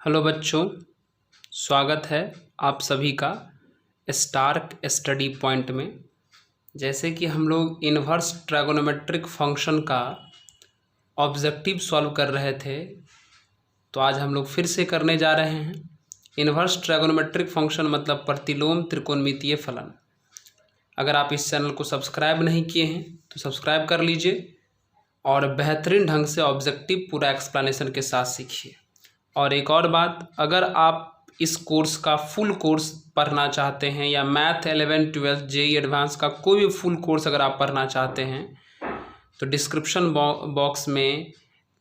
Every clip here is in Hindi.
हेलो बच्चों, स्वागत है आप सभी का स्टार्क स्टडी पॉइंट में। जैसे कि हम लोग इन्वर्स ट्रायगोनोमेट्रिक फंक्शन का ऑब्जेक्टिव सॉल्व कर रहे थे, तो आज हम लोग फिर से करने जा रहे हैं। इन्वर्स ट्रायगोनोमेट्रिक फंक्शन मतलब प्रतिलोम त्रिकोणमितीय फलन। अगर आप इस चैनल को सब्सक्राइब नहीं किए हैं तो सब्सक्राइब कर लीजिए और बेहतरीन ढंग से ऑब्जेक्टिव पूरा एक्सप्लेनेशन के साथ सीखिए। और एक और बात, अगर आप इस कोर्स का फुल कोर्स पढ़ना चाहते हैं या मैथ 11 12 जेई एडवांस का कोई भी फुल कोर्स अगर आप पढ़ना चाहते हैं तो डिस्क्रिप्शन बॉक्स में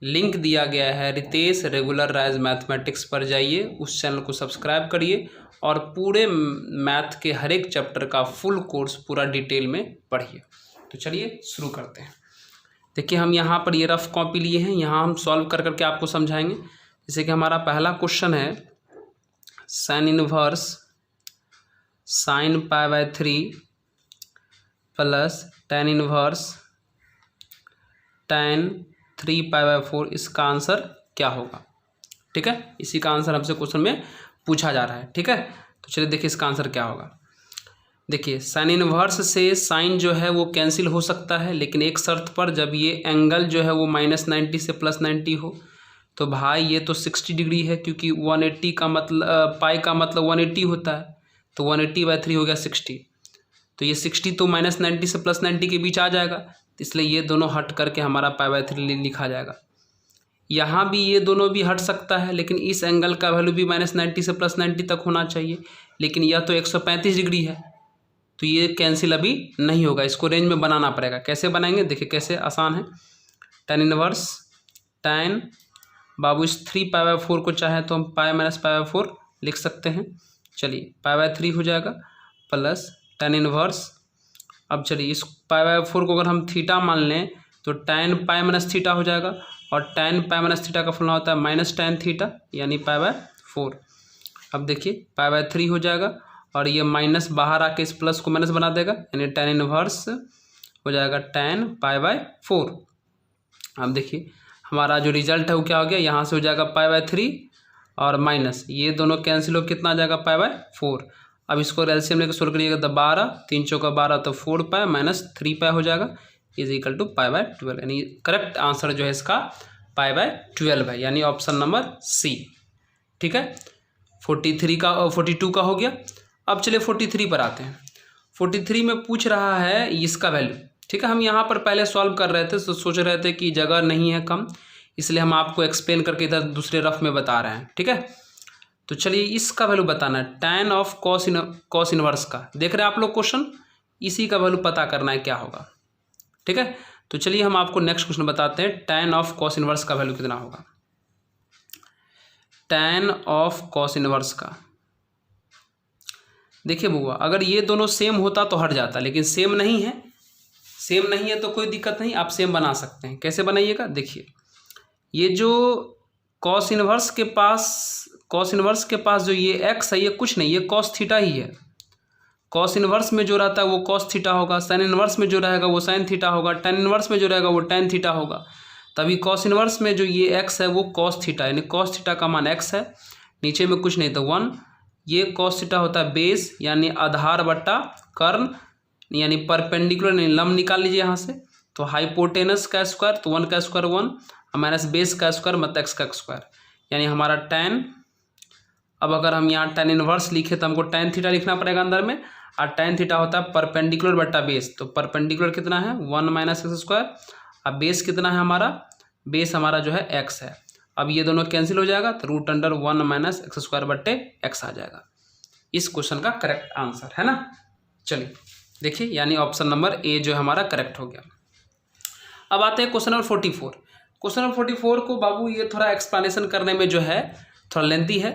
लिंक दिया गया है, रितेश रेगुलर राइज मैथमेटिक्स पर जाइए, उस चैनल को सब्सक्राइब करिए और पूरे मैथ के हर एक चैप्टर का फुल कोर्स पूरा डिटेल में पढ़िए। तो चलिए शुरू करते हैं। देखिए, हम यहाँ पर ये रफ कॉपी लिए हैं, यहाँ हम सॉल्व कर करके आपको समझाएंगे। जैसे कि हमारा पहला क्वेश्चन है sine inverse sine pi by 3 plus tan inverse tan 3 pi by 4, इसका आंसर क्या होगा। ठीक है, इसी का आंसर हमसे क्वेश्चन में पूछा जा रहा है। ठीक है, तो चलिए देखिए इसका आंसर क्या होगा। देखिए, साइन इनवर्स से साइन जो है वो कैंसिल हो सकता है, लेकिन एक शर्त पर, जब ये एंगल जो है वो -90 से +90 हो। तो भाई ये तो 60 डिग्री है, क्योंकि 180 का मतलब पाई का मतलब 180 होता है, तो 180/3 हो गया 60। तो ये 60 तो -90 से +90 के बीच आ जाएगा, इसलिए ये दोनों हट करके हमारा पाई/3 लिखा जाएगा। यहाँ भी ये दोनों भी हट सकता है, लेकिन इस एंगल का वैल्यू भी -90 से +90 तक होना चाहिए, लेकिन यह तो 135 डिग्री है, तो ये कैंसिल अभी नहीं होगा, इसको रेंज में बनाना पड़ेगा। कैसे बनाएंगे, देखिए कैसे, आसान है। टेन इनवर्स टेन, बाबू इस 3 पाई/4 को चाहे तो हम पाई-पाई/4 लिख सकते हैं। चलिए पाई/3 हो जाएगा प्लस टेन इनवर्स। अब चलिए इस पाई/4 को अगर हम थीटा मान लें तो tan पाई-थीटा हो जाएगा, और tan पाई-थीटा का फॉर्मूला होता है -tan थीटा, यानी पाई/4। अब देखिए पाई/3 हो जाएगा, और ये माइनस बाहर आके इस प्लस को माइनस बना देगा, यानी tan इनवर्स हो जाएगा tan पाई/4। अब देखिए हमारा जो रिजल्ट है वो क्या हो गया, यहाँ से हो जाएगा पाई/3 और माइनस, ये दोनों कैंसिल हो कितना आ जाएगा पाई/4। अब इसको एलसीएम लेकर सोल्व करिएगा तो 12 3 चौका 12, तो 4 पाई -3 पाई हो जाएगा, इज इक्वल टू पाई/12। यानी करेक्ट आंसर जो है इसका पाई/12 है, यानी ऑप्शन नंबर सी। ठीक है, 42 का हो गया। अब चलिए 43 पर आते हैं। 43 में पूछ रहा है इसका वैल्यू। ठीक है, हम यहाँ पर पहले सॉल्व कर रहे थे तो सोच रहे थे कि जगह नहीं है कम, इसलिए हम आपको एक्सप्लेन करके इधर दूसरे रफ में बता रहे हैं। ठीक है, तो चलिए इसका वैल्यू बताना है, tan ऑफ कॉस इनवर्स का। देख रहे हैं आप लोग क्वेश्चन, इसी का वैल्यू पता करना है क्या होगा। ठीक है, तो चलिए हम आपको नेक्स्ट क्वेश्चन बताते हैं, tan ऑफ कॉस इनवर्स का वैल्यू कितना होगा। tan ऑफ कॉस इनवर्स का, देखिए बुआ, अगर ये दोनों सेम होता तो हट जाता, लेकिन सेम नहीं है। सेम नहीं है तो कोई दिक्कत नहीं, आप सेम बना सकते हैं। कैसे बनाइएगा, देखिए ये जो कॉस इनवर्स के पास जो ये एक्स है, ये कुछ नहीं, ये कॉस थीटा ही है। कॉस इनवर्स में जो रहता है वो कॉस थीटा होगा, साइन इनवर्स में जो रहेगा वो साइन थीटा होगा, टेन इनवर्स में जो रहेगा वो टेन थीटा होगा। तभी कॉस इनवर्स में जो ये एक्स है वो कॉस थीटा, यानी कॉस थीटा का मान एक्स है, नीचे में कुछ नहीं तो 1। ये कॉस थीटा होता है बेस, यानी आधार बट्टा कर्ण, यानी परपेंडिकुलर, यानी लंब निकाल लीजिए यहाँ से, तो हाइपोटेनस का स्क्वायर, तो 1 का स्क्वायर 1 माइनस बेस का स्क्वायर मतलब एक्स का स्क्वायर, यानी हमारा tan। अब अगर हम यहाँ tan इनवर्स लिखे तो हमको tan थीटा लिखना पड़ेगा अंदर में, और tan थीटा होता है परपेंडिकुलर बट्टा बेस, तो परपेंडिकुलर कितना है 1 माइनस एक्स स्क्वायर, अब बेस कितना है हमारा, बेस हमारा जो है एक्स है। अब ये दोनों कैंसिल हो जाएगा, तो √1 माइनस एक्स स्क्वायर बट्टे एक्स आ जाएगा। इस क्वेश्चन का करेक्ट आंसर है ना। चलिए देखिए, यानी ऑप्शन नंबर ए जो है हमारा करेक्ट हो गया। अब आते हैं क्वेश्चन नंबर 44। क्वेश्चन नंबर 44 को बाबू ये थोड़ा एक्सप्लेनेशन करने में जो है थोड़ा लेंथी है,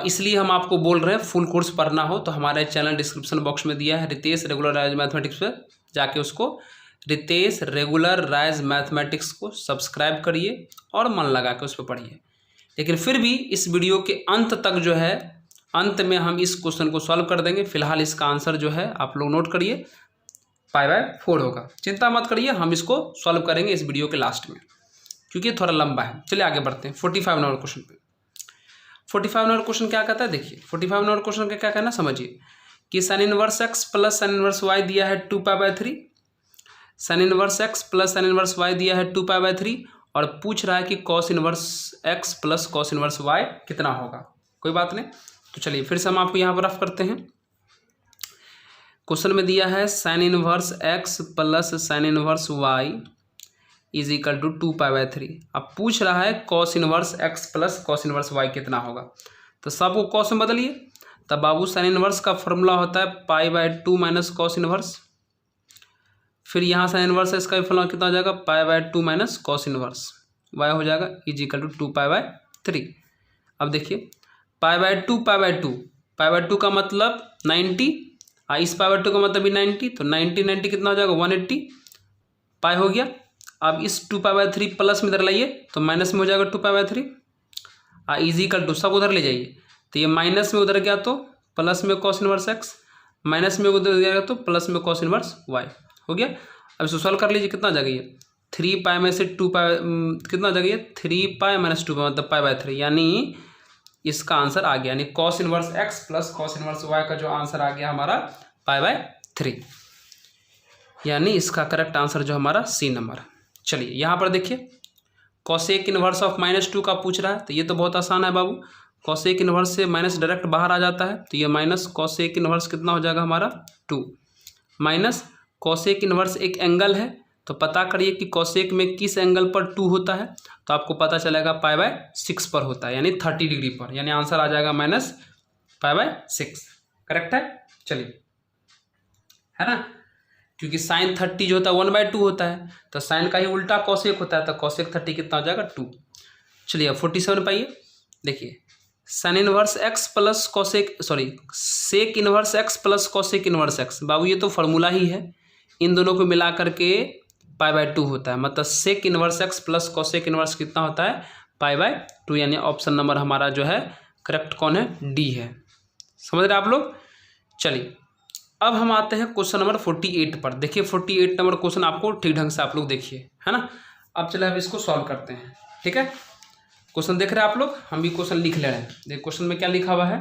इसलिए हम आपको बोल रहे हैं फुल कोर्स पढ़ना हो तो हमारे चैनल डिस्क्रिप्शन बॉक्स में दिया है, रितेश रेगुलर राइज मैथमेटिक्स पे जाके उसको रितेश रेगुलर राइज मैथमेटिक्स को सब्सक्राइब करिए और मन लगा के उस पर पढ़िए। लेकिन फिर भी इस वीडियो के अंत तक जो है, अंत में हम इस क्वेश्चन को सॉल्व कर देंगे। फिलहाल इसका आंसर जो है आप लोग नोट करिए, पाई/4 होगा। चिंता मत करिए, हम इसको सॉल्व करेंगे इस वीडियो के लास्ट में, क्योंकि थोड़ा लंबा है। चलिए आगे बढ़ते हैं 45 नंबर क्वेश्चन पे। 45 नंबर क्वेश्चन क्या कहता है, देखिए 45 नंबर क्वेश्चन का क्या कहना समझिए कि sine inverse x plus sine inverse y दिया है 2π/3, sine inverse x plus sine inverse y दिया है 2π/3 और पूछ रहा है कि cos inverse x plus cos inverse y कितना होगा। कोई बात नहीं, तो चलिए फिर से हम आपको यहाँ पर रफ करते हैं। क्वेश्चन में दिया है sine inverse x plus sine inverse y is equal to 2π/3। अब पूछ रहा है cos inverse x plus cos inverse y कितना होगा, तो सबको कॉस में बदलिए। तब बाबू साइन इनवर्स का फॉर्मूला होता है π/2 माइनस कॉस इनवर्स, फिर यहाँ साइन इनवर्स है, इसका फॉर्मूला कितना हो जाएगा π/2 माइनस कॉस इनवर्स वाई हो जाएगा इज इक्वल टू 2π/3। अब देखिए π/2 का मतलब 90, इस π/2 का मतलब भी 90, तो 90 कितना हो जाएगा 180 पाई हो गया। अब इस 2π/3 प्लस में इधर लाइए तो माइनस में हो जाएगा 2π/3 इज इक्वल टू, सब उधर ले जाइए, तो ये माइनस में उधर गया तो प्लस में कॉस इनवर्स एक्स, माइनस में उधर गया तो प्लस में कॉस इनवर्स वाई हो गया। अब इसको सॉल्व कर लीजिए, कितना आ जाएगा ये 3π में से 2π कितना आ जाएगा ये 3π माइनस 2π मतलब π/3, यानी इसका आंसर आ गया, यानी cos inverse x plus cos inverse y का जो आंसर आ गया हमारा π/3, यानी इसका करेक्ट आंसर जो हमारा सी नंबर। चलिए यहाँ पर देखिए कॉसेक इनवर्स ऑफ -2 का पूछ रहा है, तो ये तो बहुत आसान है बाबू, कॉसेक इनवर्स से माइनस डायरेक्ट बाहर आ जाता है, तो ये माइनस कॉसेक इनवर्स कितना हो जाएगा हमारा 2 माइनस कॉसेक इनवर्स एक एंगल है, तो पता करिए कि कॉसेक में किस एंगल पर 2 होता है, तो आपको पता चलेगा π/6 पर होता है, यानी 30 डिग्री पर, यानी आंसर आ जाएगा -π/6। करेक्ट है। चलिए, है ना, क्योंकि साइन 30 जो होता है 1/2 होता है, तो साइन का ही उल्टा कॉसेक होता है, तो कॉसेक 30 कितना हो जाएगा 2। चलिए 47 पाइए, देखिए sine inverse x plus cosec sec inverse x plus cosec inverse x, बाबू ये तो फार्मूला ही है, इन दोनों को मिला करके π/2 होता है, मतलब sec inverse x plus cosec inverse कितना होता है π/2, यानी ऑप्शन नंबर हमारा जो है करेक्ट कौन है, डी है। समझ रहे आप लोग। चलिए अब हम आते हैं क्वेश्चन नंबर 48 पर। देखिए 48 नंबर क्वेश्चन आपको ठीक ढंग से आप लोग देखिए, है ना। अब चले हम इसको सॉल्व करते हैं, ठीक है। क्वेश्चन देख रहे हैं आप लोग, हम भी क्वेश्चन लिख ले रहे हैं। देखिए क्वेश्चन में क्या लिखा हुआ है,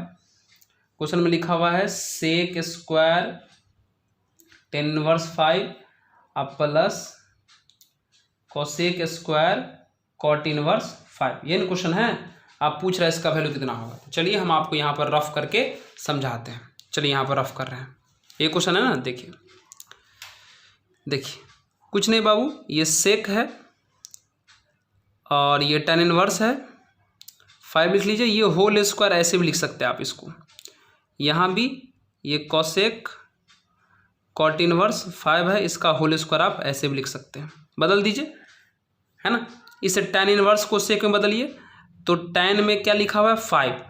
क्वेश्चन में लिखा हुआ है सेक स्क्वायर tan इनवर्स 5 अब plus cosec square cot inverse 5, ये क्वेश्चन है। आप पूछ रहे हैं इसका वैल्यू कितना होगा, तो चलिए हम आपको यहाँ पर रफ करके समझाते हैं। चलिए यहाँ पर रफ कर रहे हैं, ये क्वेश्चन है ना। देखिए कुछ नहीं बाबू, ये सेक है और ये tan इनवर्स है 5 लिख लीजिए, ये होल स्क्वायर ऐसे भी लिख सकते हैं आप इसको, यहाँ भी ये कॉसेक कॉट इनवर्स 5 है, इसका होल स्क्वायर आप ऐसे भी लिख सकते हैं, बदल दीजिए, है ना। इसे tan इनवर्स को सेक में बदलिए, तो tan में क्या लिखा हुआ है 5,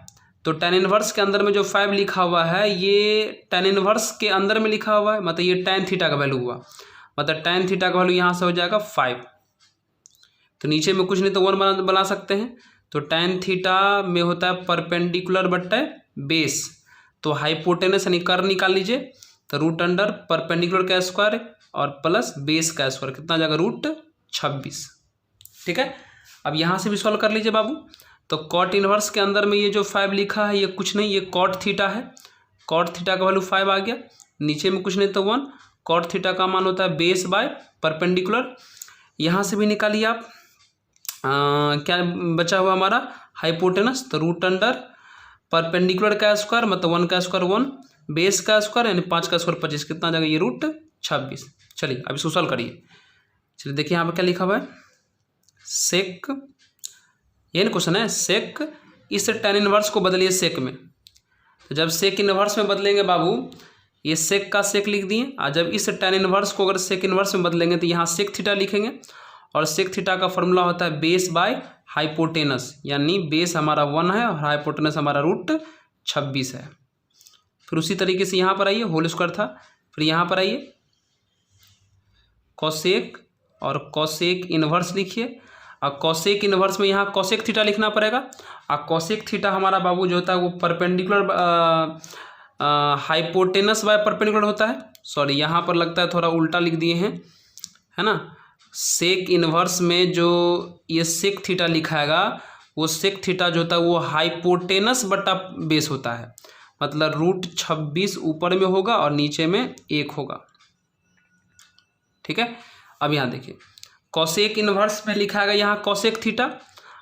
तो tan इनवर्स के अंदर में जो 5 लिखा हुआ है ये tan इनवर्स के अंदर में लिखा हुआ है, मतलब ये tan थीटा का वैल्यू हुआ, मतलब tan थीटा का वैल्यू यहाँ से हो जाएगा 5, तो नीचे में कुछ नहीं तो 1 बना सकते हैं, तो tan थीटा में होता है परपेंडिकुलर बट्टे बेस, तो हाइपोटेनस यानी कर्व निकाल लीजिए, तो रूट अंडर परपेंडिकुलर का स्क्वायर और प्लस बेस का स्क्वायर कितना आ जाएगा √26, ठीक है। अब यहाँ से भी सॉल्व कर लीजिए बाबू, तो कॉट इनवर्स के अंदर में ये जो 5 लिखा है ये कुछ नहीं, ये कॉट थीटा है, कॉट थीटा का वैल्यू 5 आ गया, नीचे में कुछ नहीं तो 1, कॉट थीटा का मान होता है बेस बाय परपेंडिकुलर। यहाँ से भी निकालिए आप क्या बचा हुआ हमारा हाइपोटेनस, तो रूट अंडर परपेंडिकुलर का स्क्वायर मतलब 1 का स्क्वायर 1, बेस का स्क्वायर यानी 5 का स्क्वायर 25, कितना आ जाएगा ये √26। चलिए अब इसको सॉल्व करिए। चलिए देखिए यहाँ पर क्या लिखा हुआ है, सेक, ये क्वेश्चन है, सेक इस tan इनवर्स को बदलिए सेक में, तो जब सेक इनवर्स में बदलेंगे बाबू ये सेक का सेक लिख दिए, और जब इस tan इनवर्स को अगर सेक इनवर्स में बदलेंगे तो यहाँ सेक थीटा लिखेंगे, और सेक थीटा का फॉर्मूला होता है बेस बाय हाइपोटेनस, यानी बेस हमारा 1 है और हाइपोटेनस हमारा √26 है। फिर उसी तरीके से यहाँ पर आइए, होल स्क्वायर था, फिर यहाँ पर आइए कॉसेक और कॉसेक इनवर्स लिखिए, और कॉसेक इनवर्स में यहाँ कॉसेक थीटा लिखना पड़ेगा, और कॉसेक थीटा हमारा बाबू जो होता है वो परपेंडिकुलर हाइपोटेनस बाय परपेंडिकुलर होता है, सॉरी यहाँ पर लगता है थोड़ा उल्टा लिख दिए हैं, है ना। सेक इनवर्स में जो ये सेक थीटा लिखाएगा वो सेक थीटा जो होता है वो हाइपोटेनस बटा बेस होता है, मतलब √26 ऊपर में होगा और नीचे में 1 होगा। ठीक है, अब यहाँ देखिए कॉसेक इनवर्स में लिखा है यहाँ कॉसेक थीटा,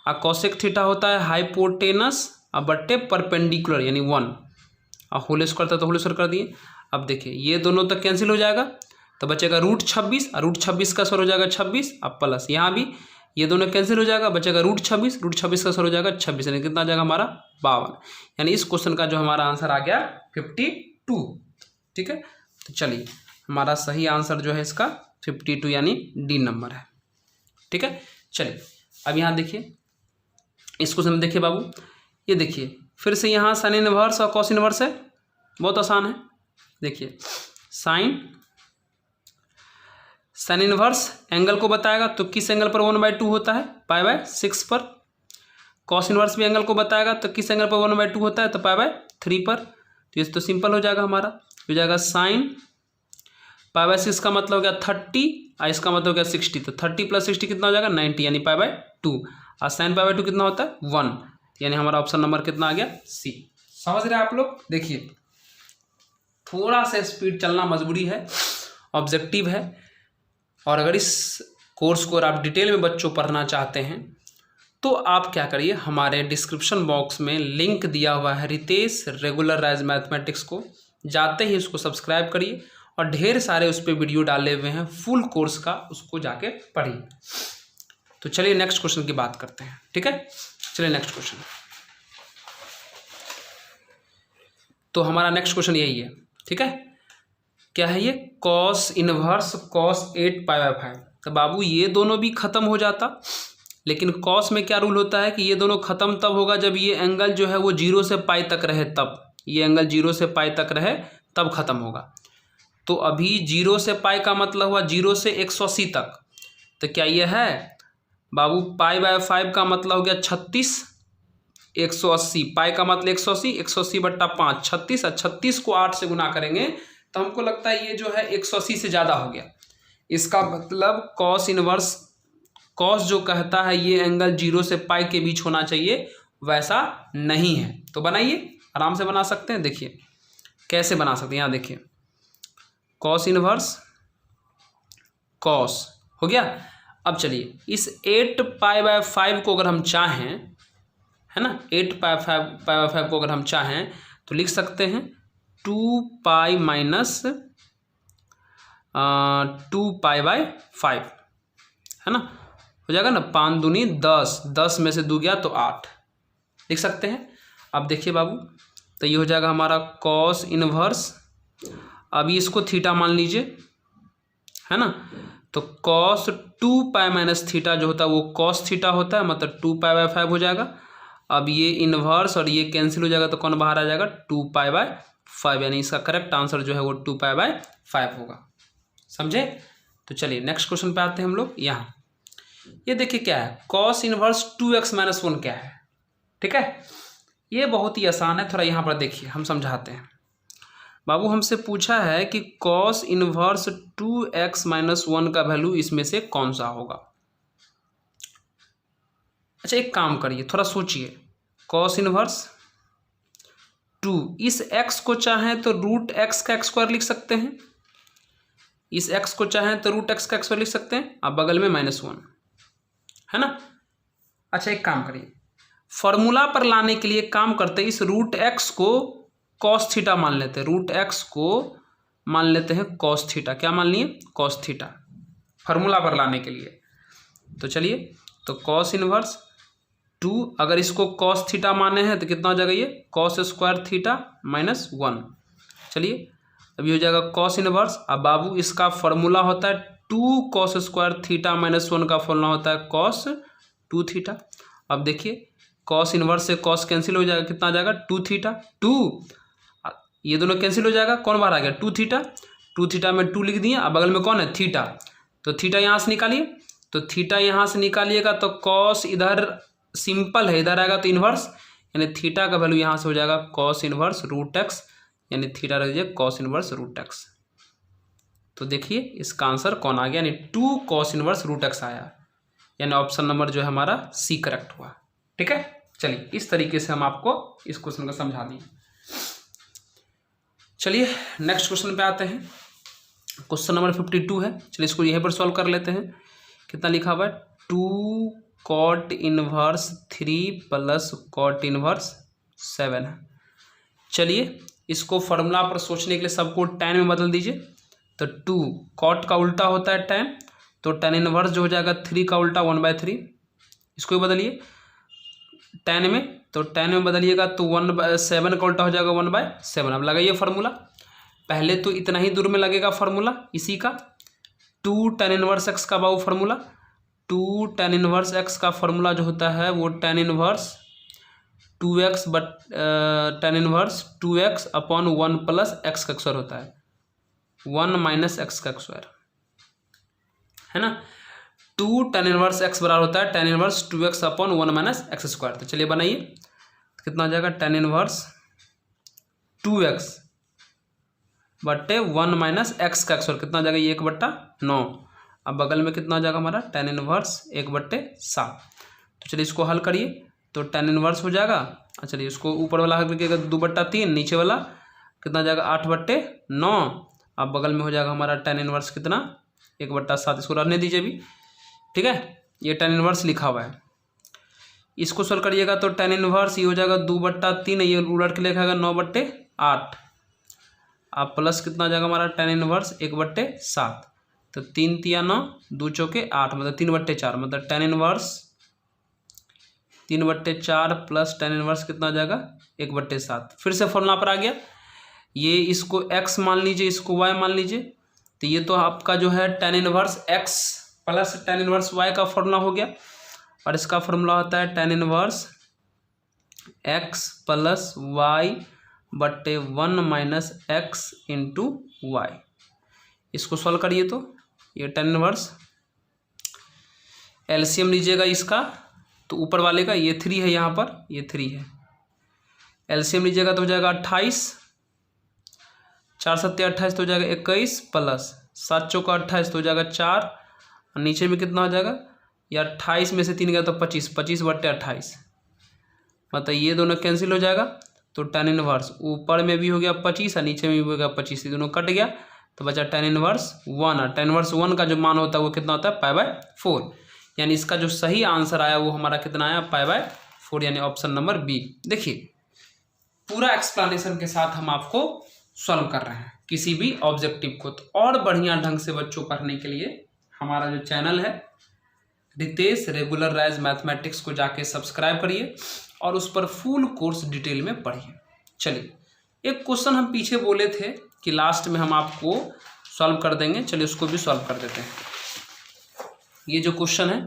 और कॉसेक थीटा होता है हाइपोटेनस और बट्टे परपेंडिकुलर यानी 1, और होल स्क्वायर था तो होल स्क्वायर कर दिए। अब देखिए ये दोनों तक कैंसिल हो जाएगा तो बचेगा √26, और √26 का सर हो जाएगा 26, अब प्लस यहाँ भी ये दोनों कैंसिल हो जाएगा, बचेगा √26 का सर हो जाएगा 26, यानी कितना आ जाएगा हमारा 52। यानी इस क्वेश्चन का जो हमारा आंसर आ गया 52। ठीक है, तो चलिए हमारा सही आंसर जो है इसका 52 यानी डी नंबर है। ठीक है, चलिए अब यहाँ देखिए इस क्वेश्चन में देखिए बाबू, ये देखिए फिर से यहाँ साइन इनवर्स और कॉस इनवर्स है, बहुत आसान है। देखिए साइन इनवर्स एंगल को बताएगा तो किस एंगल पर 1/2 होता है, π/6 पर। कॉस इनवर्स भी एंगल को बताएगा तो किस एंगल पर 1/2 होता है, तो π/3 पर। तो ये तो सिंपल हो जाएगा, हमारा हो जाएगा साइन π/6 का मतलब हो गया 30 और इसका मतलब हो गया 60, तो 30 + 60 कितना हो जाएगा 90 यानी π/2, और साइन π/2 कितना होता है 1, यानी हमारा ऑप्शन नंबर कितना आ गया सी। समझ रहे हैं आप लोग। देखिए थोड़ा सा स्पीड चलना मजबूरी है, ऑब्जेक्टिव है, और अगर इस कोर्स को आप डिटेल में बच्चों पढ़ना चाहते हैं तो आप क्या करिए, हमारे डिस्क्रिप्शन बॉक्स में लिंक दिया हुआ है रितेश रेगुलराइज मैथमेटिक्स को, जाते ही उसको सब्सक्राइब करिए, और ढेर सारे उस पर वीडियो डाले हुए हैं फुल कोर्स का, उसको जाके पढ़िए। तो चलिए नेक्स्ट क्वेश्चन की बात करते हैं। ठीक है, चलिए नेक्स्ट क्वेश्चन। तो हमारा नेक्स्ट क्वेश्चन यही है। ठीक है, क्या है ये, कॉस इनवर्स cos 8π/5। तो बाबू ये दोनों भी खत्म हो जाता, लेकिन कॉस में क्या रूल होता है कि ये दोनों खत्म तब होगा जब ये एंगल जो है वो 0 से π तक रहे, तब ये एंगल 0 से π तक रहे तब खत्म होगा। तो अभी 0 से π का मतलब हुआ 0 से 180 तक, तो क्या ये है बाबू π/5 का मतलब हो गया 36, 180 π का मतलब 180, 180/5 36, और 36 को 8 से गुना करेंगे तो हमको लगता है ये जो है 180 से ज़्यादा हो गया। इसका मतलब कॉस इनवर्स, कॉस जो कहता है ये एंगल 0 से π के बीच होना चाहिए, वैसा नहीं है। तो बनाइए, आराम से बना सकते हैं। देखिए कैसे बना सकते हैं, यहाँ देखिए कॉस इनवर्स कॉस हो गया। अब चलिए इस 8π/5 को अगर हम चाहें, है ना, 8π/5 को अगर हम चाहें तो लिख सकते हैं 2π माइनस 2π/5, है ना, हो जाएगा ना, 5 दूनी 10, 10 में से 2 गया तो 8 लिख सकते हैं। अब देखिए बाबू, तो ये हो जाएगा हमारा कॉस इनवर्स, अभी इसको थीटा मान लीजिए, है ना, तो कॉस 2π माइनस थीटा जो होता है वो कॉस थीटा होता है, मतलब 2π/5 हो जाएगा। अब ये इनवर्स और ये कैंसिल हो जाएगा तो कौन बाहर आ जाएगा 2π/5, यानी इसका करेक्ट आंसर जो है वो 2π/5 होगा। समझे। तो चलिए नेक्स्ट क्वेश्चन पे आते हैं हम लोग। यहाँ ये देखिए क्या है, कॉस इनवर्स 2x - 1 क्या है। ठीक है, ये बहुत ही आसान है, थोड़ा यहाँ पर देखिए हम समझाते हैं। बाबू हमसे पूछा है कि कॉस इनवर्स 2x - 1 का वैल्यू इसमें से कौन सा होगा। अच्छा एक काम करिए, थोड़ा सोचिए, कॉस इनवर्स 2, इस x को चाहें तो √x का x² लिख सकते हैं, इस x को चाहें तो √x का x² लिख सकते हैं, अब बगल में -1, है ना। अच्छा एक काम करिए, फॉर्मूला पर लाने के लिए काम करते हैं, इस √x को cos थीटा मान लेते हैं, √x को मान लेते हैं cos थीटा। क्या मान लिए, cos थीटा, फार्मूला पर लाने के लिए। तो चलिए, तो cos इनवर्स 2, अगर इसको cos थीटा माने हैं तो कितना हो जाएगा ये cos² थीटा -1। चलिए अभी हो जाएगा cos इनवर्स। अब बाबू इसका फॉर्मूला होता है 2 cos² थीटा -1 का फॉर्मूला होता है cos 2 थीटा। अब देखिए cos इनवर्स से cos कैंसिल हो जाएगा, कितना आ जाएगा 2 थीटा, 2 ये दोनों कैंसिल हो जाएगा, कौन बाहर आ गया 2 थीटा, 2 थीटा में 2 लिख दिए, अब बगल में कौन है थीटा, तो थीटा यहाँ से निकालिए, तो थीटा यहाँ से निकालिएगा तो cos इधर सिंपल है, इधर आएगा तो इनवर्स, यानी थीटा का वैल्यू यहाँ से हो जाएगा cos इनवर्स √x, यानी थीटा रख दीजिए cos इनवर्स √x। तो देखिए इसका आंसर कौन आ गया, यानी 2 cos इनवर्स √x आया, यानी ऑप्शन नंबर जो है हमारा सी करेक्ट हुआ। ठीक है, चलिए इस तरीके से हम आपको इस क्वेश्चन को समझा दिए। चलिए नेक्स्ट क्वेश्चन पे आते हैं। क्वेश्चन नंबर 52 है। चलिए इसको यहीं पर सॉल्व कर लेते हैं। कितना लिखा हुआ है, 2 cot inverse 3 plus cot inverse 7 है। चलिए इसको फॉर्मूला पर सोचने के लिए सबको tan में बदल दीजिए। तो 2 cot का उल्टा होता है tan, तो tan इनवर्स जो हो जाएगा 3 का उल्टा 1/3। इसको भी बदलिए tan में, तो tan में बदलिएगा तो 1/7 का उल्टा हो जाएगा 1/7। अब लगाइए फार्मूला। पहले तो इतना ही दूर में लगेगा फार्मूला इसी का, 2 tan इनवर्स x का बाबू फार्मूला, 2 tan इनवर्स x का फार्मूला जो होता है वो tan inverse 2x tan inverse 2x upon 1 plus x का स्क्वायर होता है, 1 माइनस एक्स का स्क्वायर है ना। 2 tan इनवर्स x बराबर होता है tan inverse 2x upon 1 minus x square. तो चलिए बनाइए, कितना हो जाएगा, tan इनवर्स 2x बट्टे 1 माइनस एक्स का स्क्वायर, कितना हो जाएगा, ये 1/9। अब बगल में कितना हो जाएगा हमारा, tan इनवर्स 1/7। तो चलिए इसको हल करिए, तो tan इनवर्स हो जाएगा, चलिए इसको ऊपर वाला हल करिएगा 2/3, नीचे वाला कितना हो जाएगा 8/9। अब बगल में हो जाएगा हमारा tan इनवर्स कितना, 1/7। इसको रहने दीजिए भी, ठीक है, ये tan इनवर्स लिखा हुआ है। इसको सॉल्व करिएगा तो tan इनवर्स ये हो जाएगा 2/3, ये उलट के लिखा 9/8। अब प्लस कितना हो जाएगा हमारा tan इनवर्स 1/7, तो 3 तिया 9, 2 चौके 8, मतलब 3/4, मतलब tan inverse 3/4 plus tan inverse कितना हो जाएगा 1/7। फिर से फॉर्मूला पर आ गया, ये इसको x मान लीजिए, इसको y मान लीजिए, तो ये तो आपका जो है tan inverse x plus tan inverse y का फॉर्मूला हो गया, और इसका फॉर्मूला होता है tan inverse x plus y बट्टे 1 माइनस एक्स इंटू वाई। इसको सॉल्व करिए तो ये tan इनवर्स एलसीएम लीजिएगा इसका, तो ऊपर वाले का ये 3 है, यहाँ पर ये 3 है, एलसीएम लीजिएगा तो हो जाएगा 28, 4 7 28 तो हो जाएगा 21 प्लस 7 चौका 28 तो हो जाएगा 4, और नीचे में कितना हो जाएगा, या 28 में से 3 गया तो 25, 25/28, मतलब ये दोनों कैंसिल हो जाएगा। तो tan इनवर्स ऊपर में भी हो गया 25 और नीचे में भी हो गया 25, ये दोनों कट गया, तो बचा tan इनवर्स 1, और tan इनवर्स 1 का जो मान होता है वो कितना होता है π/4, यानी इसका जो सही आंसर आया वो हमारा कितना आया π/4, यानी ऑप्शन नंबर बी। देखिए पूरा एक्सप्लेनेशन के साथ हम आपको सॉल्व कर रहे हैं किसी भी ऑब्जेक्टिव को, तो और बढ़िया ढंग से बच्चों पढ़ने के लिए हमारा जो चैनल है रितेश रेगुलराइज मैथमेटिक्स को जाके सब्सक्राइब करिए और उस पर फुल कोर्स डिटेल में पढ़िए। चलिए एक क्वेश्चन हम पीछे बोले थे कि लास्ट में हम आपको सॉल्व कर देंगे, चलिए उसको भी सॉल्व कर देते हैं। ये जो क्वेश्चन है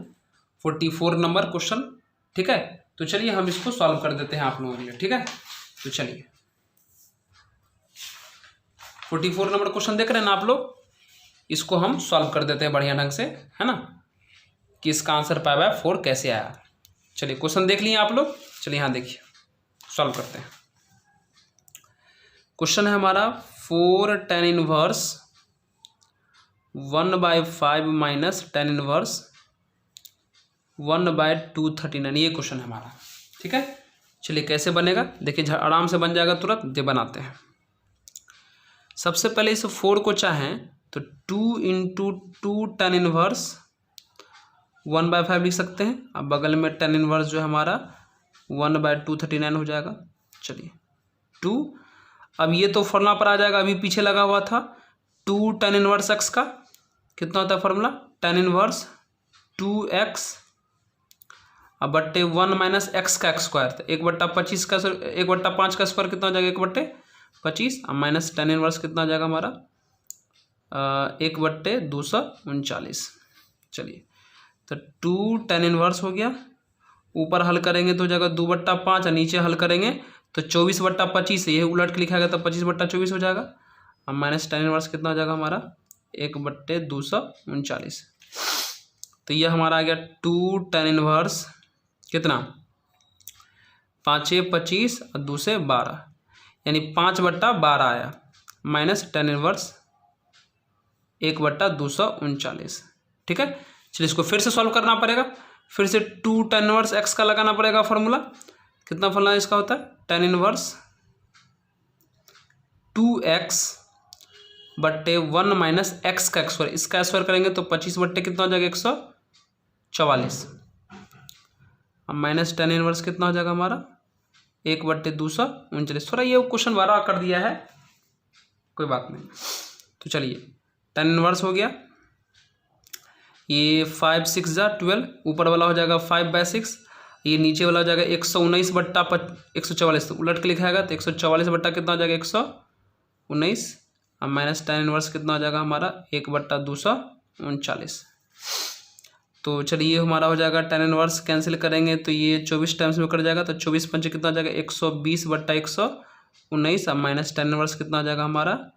44 नंबर क्वेश्चन, ठीक है, तो चलिए हम इसको सॉल्व कर देते हैं आप लोगों के लिए, ठीक है। तो चलिए 44 नंबर क्वेश्चन देख रहे हैं ना आप लोग, इसको हम सॉल्व कर देते हैं बढ़िया ढंग से, है ना, कि इसका आंसर π/4 कैसे आया। चलिए क्वेश्चन देख लिए आप लोग, चलिए यहाँ देखिए सॉल्व करते हैं। क्वेश्चन है हमारा 4 tan inverse 1/5 minus tan inverse 1/239, ये क्वेश्चन है हमारा, ठीक है। चलिए कैसे बनेगा देखिए, आराम से बन जाएगा तुरंत, ये बनाते हैं। सबसे पहले इस 4 को चाहें तो 2 × 2 tan इनवर्स 1/5 लिख सकते हैं। अब बगल में tan इनवर्स जो है हमारा 1/239 हो जाएगा। चलिए 2, अब ये तो फॉर्मूला पर आ जाएगा, अभी पीछे लगा हुआ था 2 tan इनवर्स x का कितना होता है फॉर्मूला, tan इनवर्स 2x अब बट्टे 1 माइनस एक्स का स्क्वायर, तो 1/25 का 1/5 का स्क्वायर कितना हो जाएगा 1/25, अब माइनस tan इनवर्स कितना हो जाएगा हमारा 1/239। चलिए तो 2 tan इनवर्स हो गया, ऊपर हल करेंगे तो हो जाएगा 2/5, और नीचे हल करेंगे तो 24/25 है, ये उलट के लिखा गया तो 25/24 हो जाएगा। अब माइनस tan इनवर्स कितना हो जाएगा हमारा 1/239। तो ये हमारा आ गया 2 tan इनवर्स कितना 5 × 25 और 2 से 12, यानी 5/12 आया, माइनस tan इनवर्स 1/239, ठीक है। चलिए इसको फिर से सॉल्व करना पड़ेगा। फिर से 2 tan इनवर्स x का लगाना पड़ेगा फॉर्मूला। कितना फॉर्मूला इसका होता है, tan इनवर्स 2x बट्टे 1 माइनस x का स्क्वायर, इसका स्क्वायर करेंगे तो 25 बट्टे कितना हो जाएगा 144। अब माइनस tan इनवर्स कितना हो जाएगा हमारा 1 बट्टे 239। थोड़ा ये क्वेश्चन बड़ा कर दिया है, कोई बात नहीं। तो चलिए tan इनवर्स हो गया, ये 5 6 जा 12, ऊपर वाला हो जाएगा 5/6, ये नीचे वाला हो जाएगा 119 बट्टा 144, तो उलट के लिखा जाएगा तो 144 बट्टा कितना हो जाएगा 119। अब माइनस tan इनवर्स कितना हो जाएगा हमारा 1 बट्टा 239। तो चलिए हमारा हो जाएगा tan इनवर्स, कैंसिल करेंगे तो ये 24 टाइम्स में कट जाएगा, तो 24 पंचे कितना हो जाएगा 120 बट्टा 119। अब माइनस tan इनवर्स कितना हो जाएगा हमारा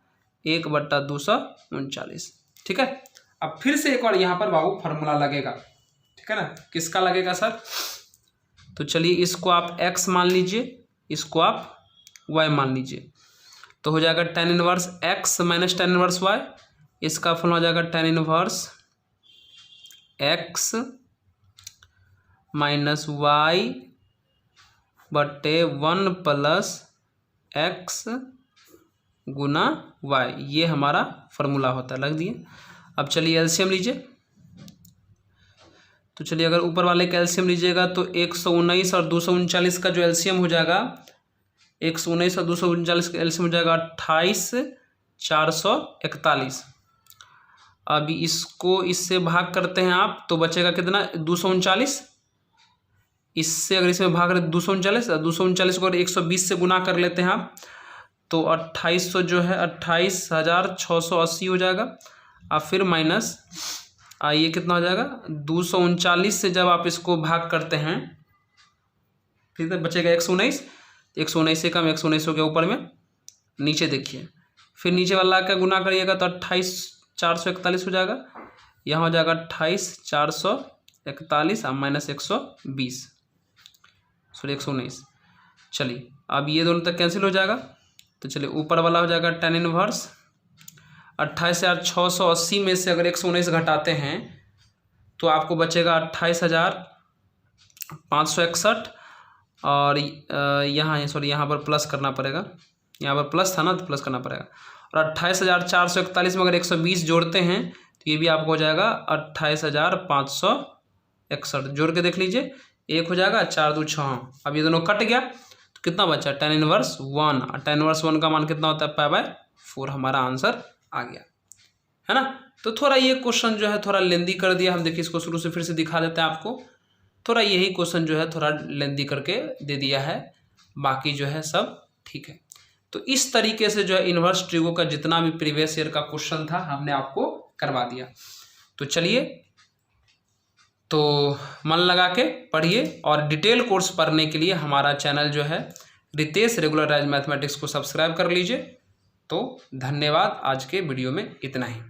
1 बट्टा 239। ठीक है, अब फिर से एक बार यहाँ पर बाबू फार्मूला लगेगा, ठीक है ना। किसका लगेगा सर, तो चलिए इसको आप x मान लीजिए, इसको आप y मान लीजिए, तो हो जाएगा tan inverse x minus tan inverse y, इसका फॉर्मूला हो जाएगा tan inverse x minus y बट्टे 1 प्लस x गुना y, ये हमारा फार्मूला होता है, लग दिए। अब चलिए एलसीएम लीजिए, तो चलिए अगर ऊपर वाले का एलसीएम लीजिएगा तो 119 और 239 का जो एलसीएम हो जाएगा, 119 और 239 का एलसीएम हो जाएगा 28,441। अब इसको इससे भाग करते हैं आप तो बचेगा कितना 239, इससे अगर इसमें भाग करें 239, 239 को अगर 120 से गुना कर लेते हैं आप तो 2800 जो है 28,680 हो जाएगा। अब फिर माइनस ये कितना हो जाएगा 239 से जब आप इसको भाग करते हैं ठीक है, बचेगा 119, 119 से कम 119 हो गया ऊपर में, नीचे देखिए फिर नीचे वाला का गुना करिएगा तो 28,441 हो जाएगा, यहाँ हो जाएगा 28,441 अब माइनस 120 सॉरी 119। चलिए अब ये दोनों तक कैंसिल हो जाएगा, तो चलिए ऊपर वाला हो जाएगा tan इनवर्स 28,680 में से अगर 119 घटाते हैं तो आपको बचेगा 28,561 और यहाँ सॉरी यहाँ पर प्लस करना पड़ेगा, यहाँ पर प्लस था ना तो प्लस करना पड़ेगा, और 28,441 में अगर 120 जोड़ते हैं तो ये भी आपको हो जाएगा 28,561। जोड़ के देख लीजिए, एक हो जाएगा 4 2 6। अब ये दोनों कट गया तो कितना बचा tan इनवर्स 1, और tan इनवर्स 1 का मान कितना होता है π/4, हमारा आंसर आ गया है ना। तो थोड़ा ये क्वेश्चन जो है थोड़ा लेंदी कर दिया, हम देखिए इसको शुरू से फिर से दिखा देते हैं आपको। थोड़ा यही क्वेश्चन जो है थोड़ा लेंदी करके दे दिया है, बाकी जो है सब ठीक है। तो इस तरीके से जो है इन्वर्स ट्रिगो का जितना भी प्रीवियस ईयर का क्वेश्चन था हमने आपको करवा दिया। तो चलिए तो मन लगा के पढ़िए, और डिटेल कोर्स पढ़ने के लिए हमारा चैनल जो है रितेश रेगुलराइज्ड मैथमेटिक्स को सब्सक्राइब कर लीजिए। तो धन्यवाद, आज के वीडियो में इतना ही।